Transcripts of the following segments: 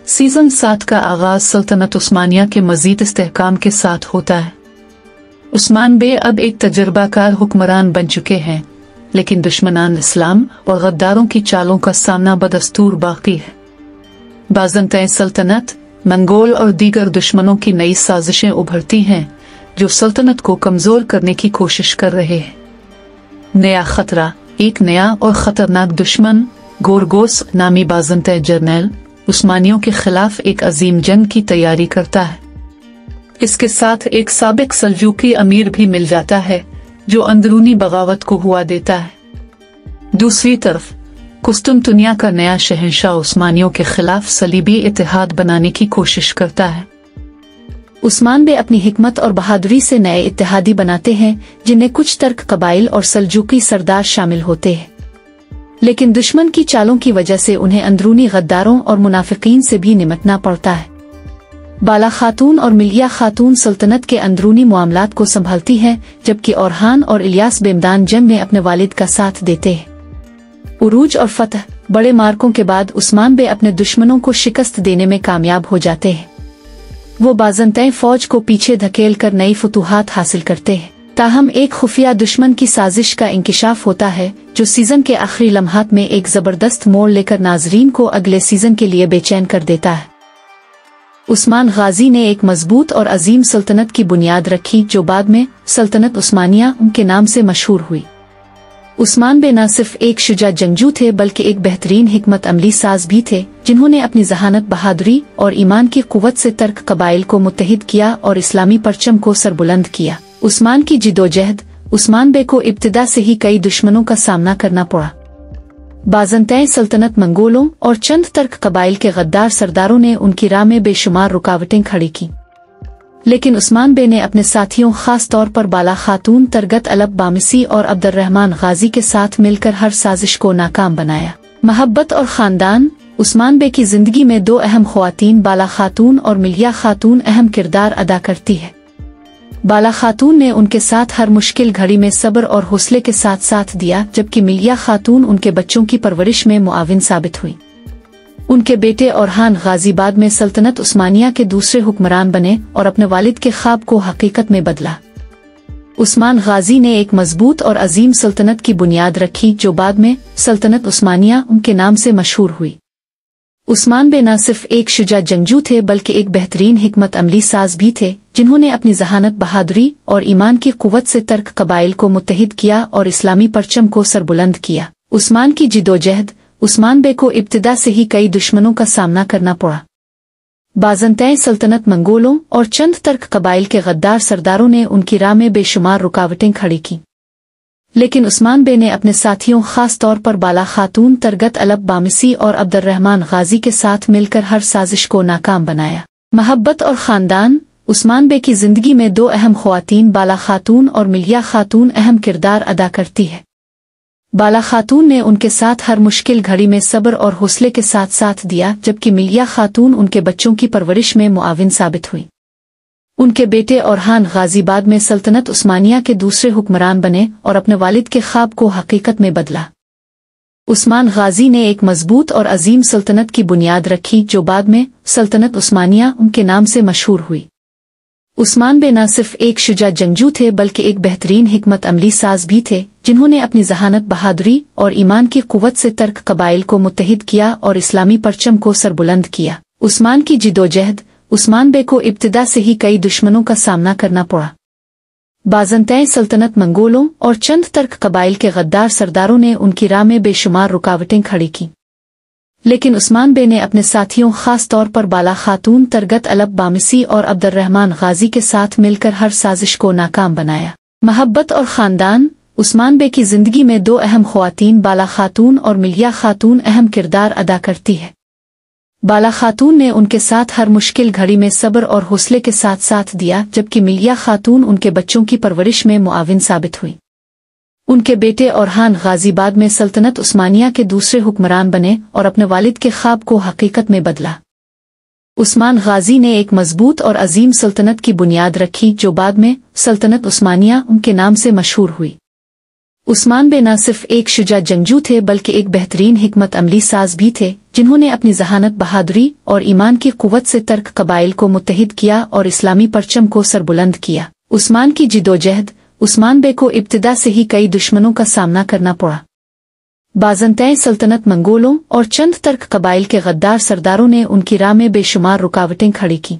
Season 7 का आगाज सल्तनत उस्मानिया के मजीद इस्तेहकाम के साथ होता है। उस्मान बे अब एक तजर्बाकार हुक्मरान बन चुके हैं, लेकिन दुश्मनान इस्लाम और गद्दारों की चालों का सामना बदस्तूर बाकी है। बाज़ंताए सल्तनत, मंगोल और दीगर दुश्मनों की नई साजिशें उभरती हैं जो सल्तनत को कमजोर करने की कोशिश कर रहे हैं। नया खतरा, एक नया और खतरनाक दुश्मन गोरगोस नामी बाज़ंताए जर्नैल उस्मानियों के खिलाफ एक अजीम जंग की तैयारी करता है। इसके साथ एक साबिक सल्जूकी अमीर भी मिल जाता है जो अंदरूनी बगावत को हुआ देता है। दूसरी तरफ कुस्तुनतुनिया का नया शहंशाह उस्मानियों के खिलाफ सलीबी इत्तेहाद बनाने की कोशिश करता है। उस्मान बे अपनी हिकमत और बहादुरी से नए इत्तेहादी बनाते हैं जिनमें कुछ तर्क कबाइल और सल्जूकी सरदार शामिल होते हैं, लेकिन दुश्मन की चालों की वजह से उन्हें अंदरूनी गद्दारों और मुनाफिकीन से भी निमटना पड़ता है। बाला खातून और मिलिया खातून सल्तनत के अंदरूनी मामलात को संभालती हैं, जबकि ओरहान और इलियास बेमदान जंग में अपने वालिद का साथ देते हैं। उरूज और फतह, बड़े मार्कों के बाद उस्मान बे अपने दुश्मनों को शिकस्त देने में कामयाब हो जाते हैं। वो बाज़ंताए फौज को पीछे धकेल कर नई फतूहात हासिल करते हैं। ताहम एक खुफिया दुश्मन की साजिश का इंकिशाफ होता है जो सीजन के आखिरी लम्हात में एक जबरदस्त मोड़ लेकर नाजरीन को अगले सीजन के लिए बेचैन कर देता है। उस्मान गाजी ने एक मजबूत और अजीम सल्तनत की बुनियाद रखी जो बाद में सल्तनत उस्मानिया उनके नाम से मशहूर हुई। उस्मान बे न सिर्फ एक शुजा जंगजू थे बल्कि एक बेहतरीन हिकमत अमली साज भी थे, जिन्होंने अपनी जहानत, बहादुरी और ईमान की कुव्वत से तर्क कबाइल को मुत्तहिद किया और इस्लामी परचम को सरबुलंद किया। उस्मान की जिदोजहद, उस्मान बे को इब्तिदा से ही कई दुश्मनों का सामना करना पड़ा। बाज़ंताए सल्तनत मंगोलों और चंद तर्क कबाइल के गद्दार सरदारों ने उनकी राह में बेशुमार रुकावटें खड़ी की, लेकिन उस्मान बे ने अपने साथियों, खास तौर पर बाला खातून, तरगत अलब बामिसी और अब्दुर्रहमान गाजी के साथ मिलकर हर साजिश को नाकाम बनाया। मोहब्बत और खानदान, उस्मान बे की जिंदगी में दो अहम ख्वातीन बाला खातून और मिलिया खातून अहम किरदार अदा करती है। बाला खातून ने उनके साथ हर मुश्किल घड़ी में सब्र और हौसले के साथ साथ दिया, जबकि मिलिया खातून उनके बच्चों की परवरिश में मुआविन साबित हुई। उनके बेटे ओरहान गाजी बाद में सल्तनत उस्मानिया के दूसरे हुक्मरान बने और अपने वालिद के ख्वाब को हकीकत में बदला। उस्मान गाजी ने एक मजबूत और अजीम सल्तनत की बुनियाद रखी जो बाद में सल्तनत उस्मानिया उनके नाम से मशहूर हुई। उस्मान बे न सिर्फ एक शुजा जंगजू थे बल्कि एक बेहतरीन हिकमत अमली साज भी थे, जिन्होंने अपनी जहानत, बहादुरी और ईमान की कुव्वत से तर्क कबाइल को मुत्तहिद किया और इस्लामी परचम को सरबुलंद किया। उस्मान की जिदोजहद, उस्मान बे को इब्तिदा से ही कई दुश्मनों का सामना करना पड़ा। बाज़ंताए सल्तनत मंगोलों और चंद तर्क कबाइल के गद्दार सरदारों ने उनकी राह में बेशुमार रुकावटें खड़ी की, लेकिन उस्मान बे ने अपने साथियों, खास तौर पर बाला खातून, तरगत अलब बामिसी और अब्दुर्रहमान गाजी के साथ मिलकर हर साजिश को नाकाम बनाया। मोहब्बत और खानदान, उस्मान बे की जिंदगी में दो अहम ख्वातीन बाला खातून और मिलिया खातून अहम किरदार अदा करती है। बाला खातून ने उनके साथ हर मुश्किल घड़ी में सब्र और हौसले के साथ साथ दिया, जबकि मिलिया खातून उनके बच्चों की परवरिश में मुआविन साबित हुई। उनके बेटे ओरहान गाजी बाद में सल्तनत उस्मानिया के दूसरे हुक्मरान बने और अपने वालिद के ख्वाब को हकीकत में बदला। उस्मान गाजी ने एक मजबूत और अजीम सल्तनत की बुनियाद रखी जो बाद में सल्तनत उस्मानिया उनके नाम से मशहूर हुई। उस्मान बे न सिर्फ एक शुजा जंगजू थे बल्कि एक बेहतरीन हिकमत अमली साज भी थे, जिन्होंने अपनी जहानत, बहादुरी और ईमान की कुव्वत से तर्क कबाइल को मुत्तहिद किया और इस्लामी परचम को सरबुलंद किया। उस्मान की जिदोजहद, उस्मान बे को इब्तिदा से ही कई दुश्मनों का सामना करना पड़ा। बाज़ंताए सल्तनत मंगोलों और चंद तर्क कबाइल के गद्दार सरदारों ने उनकी राह में बेशुमार रुकावटें खड़ी की, लेकिन उस्मान बे ने अपने साथियों, खास तौर पर बाला खातून, तरगत अलब बामिसी और अब्दुर्रहमान गाजी के साथ मिलकर हर साजिश को नाकाम बनाया। मोहब्बत और खानदान, उस्मान बे की जिंदगी में दो अहम ख्वातीन बाला खातून और मिलिया खातून अहम किरदार अदा करती है। बाला खातून ने उनके साथ हर मुश्किल घड़ी में सब्र और हौसले के साथ साथ दिया, जबकि मिलिया खातून उनके बच्चों की परवरिश में मुआविन साबित हुई। उनके बेटे ओरहान गाजी बाद में सल्तनत उस्मानिया के दूसरे हुक्मरान बने और अपने वालिद के ख्वाब को हकीकत में बदला। उस्मान गाजी ने एक मजबूत और अजीम सल्तनत की बुनियाद रखी जो बाद में सल्तनत उस्मानिया उनके नाम से मशहूर हुई। उस्मान बे न सिर्फ एक शुजा जंगजू थे बल्कि एक बेहतरीन हिकमत अमली साज भी थे, जिन्होंने अपनी जहानत, बहादुरी और ईमान की कुव्वत से तर्क कबाइल को मुत्तहिद किया और इस्लामी परचम को सरबुलंद किया। उस्मान की जिदोजहद। उस्मान बे को इब्तिदा से ही कई दुश्मनों का सामना करना पड़ा। बाज़ंतैन सल्तनत, मंगोलों और चंद तर्क कबाइल के गद्दार सरदारों ने उनकी राह में बेशुमार रुकावटें खड़ी की,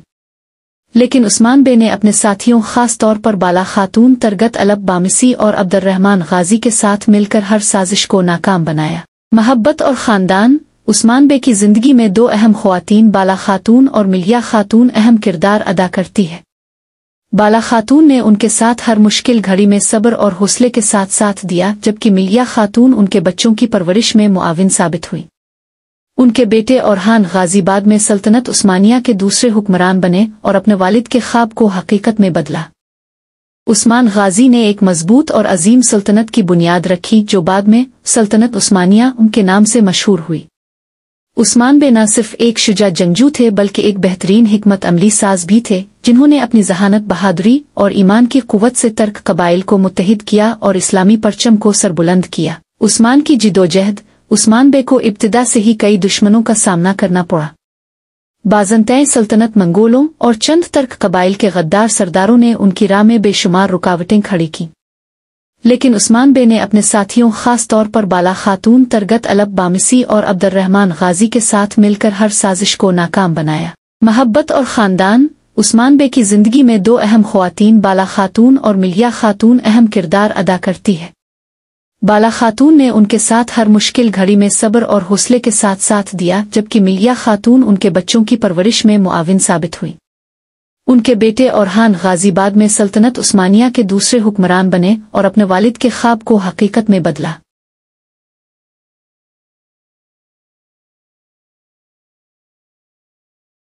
लेकिन उस्मान बे ने अपने साथियों, खास तौर पर बाला खातून, तरगत अलब बामिसी और अब्दुर्रहमान गाजी के साथ मिलकर हर साजिश को नाकाम बनाया। महब्बत और ख़ानदान। उस्मान बे की जिंदगी में दो अहम ख्वातीन, बाला खातून और मिलिया खातून, अहम किरदार अदा करती है। बाला खातून ने उनके साथ हर मुश्किल घड़ी में सब्र और हौसले के साथ साथ दिया, जबकि मिलिया खातून उनके बच्चों की परवरिश में मुआविन साबित हुई। उनके बेटे औरहान गाजी बाद में सल्तनत उस्मानिया के दूसरे हुक्मरान बने और अपने वालिद के ख्वाब को हकीकत में बदला। उस्मान गाजी ने एक मजबूत और अजीम सल्तनत की बुनियाद रखी, जो बाद में सल्तनत उस्मानिया उनके नाम से मशहूर हुई। उस्मान बे न सिर्फ एक शुजा जंगजू थे, बल्कि एक बेहतरीन हिकमत अमली साज भी थे, जिन्होंने अपनी जहानत, बहादुरी और ईमान की कुव्वत से तर्क कबाइल को मुत्तहिद किया और इस्लामी परचम को सरबुलंद किया। उस्मान की जिदोजहद। उस्मान बे को इब्तिदा से ही कई दुश्मनों का सामना करना पड़ा। बाज़ंतैन सल्तनत, मंगोलों और चंद तर्क कबाइल के गद्दार सरदारों ने उनकी राह में बेशुमार रुकावटें खड़ी की, लेकिन उस्मान बे ने अपने साथियों, खास तौर पर बाला खातून, तरगत अलब बामिसी और अब्दुर्रहमान गाजी के साथ मिलकर हर साजिश को नाकाम बनाया। महब्बत और ख़ानदान। उस्मान बे की जिंदगी में दो अहम ख्वातीन, बाला खातून और मिलिया खातून, अहम किरदार अदा करती है। बाला खातून ने उनके साथ हर मुश्किल घड़ी में सब्र और हौसले के साथ साथ दिया, जबकि मिलिया खातून उनके बच्चों की परवरिश में मुआविन साबित हुई। उनके बेटे औरहान गाजी बाद में सल्तनत उस्मानिया के दूसरे हुक्मरान बने और अपने वालिद के ख्वाब को हकीकत में बदला।